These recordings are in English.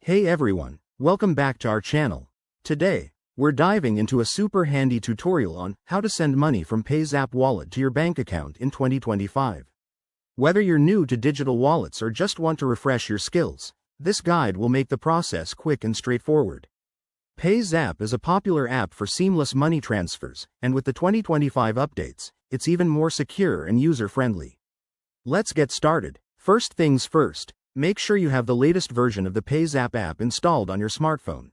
Hey everyone, welcome back to our channel. Today, we're diving into a super handy tutorial on how to send money from PayZapp wallet to your bank account in 2025. Whether you're new to digital wallets or just want to refresh your skills, this guide will make the process quick and straightforward. PayZapp is a popular app for seamless money transfers, and with the 2025 updates, it's even more secure and user-friendly. Let's get started. First things first, make sure you have the latest version of the PayZapp app installed on your smartphone.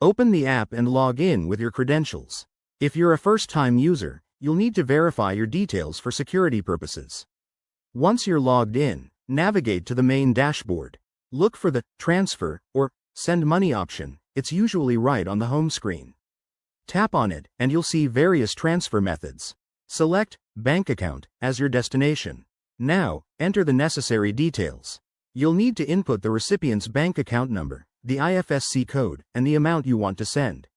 Open the app and log in with your credentials. If you're a first-time user, you'll need to verify your details for security purposes. Once you're logged in, navigate to the main dashboard. Look for the Transfer or Send Money option. It's usually right on the home screen. Tap on it, and you'll see various transfer methods. Select Bank Account as your destination. Now, enter the necessary details. You'll need to input the recipient's bank account number, the IFSC code, and the amount you want to send.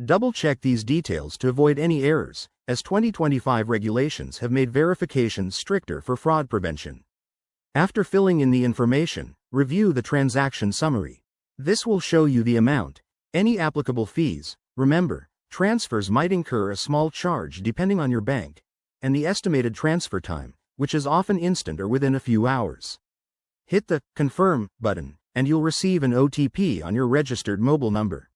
Double-check these details to avoid any errors, as 2025 regulations have made verification stricter for fraud prevention. After filling in the information, review the transaction summary. This will show you the amount, any applicable fees. Remember, transfers might incur a small charge depending on your bank, and the estimated transfer time, which is often instant or within a few hours. Hit the Confirm button, and you'll receive an OTP on your registered mobile number.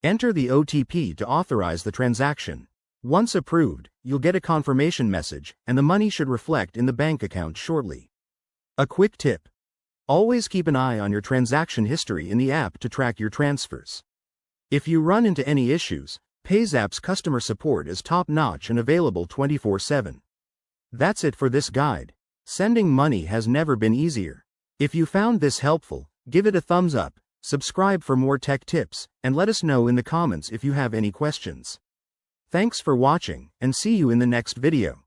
Enter the OTP to authorize the transaction. Once approved, you'll get a confirmation message, and the money should reflect in the bank account shortly. A quick tip: always keep an eye on your transaction history in the app to track your transfers. If you run into any issues, PayZapp's customer support is top-notch and available 24/7. That's it for this guide. Sending money has never been easier. If you found this helpful, give it a thumbs up, subscribe for more tech tips, and let us know in the comments if you have any questions. Thanks for watching, and see you in the next video.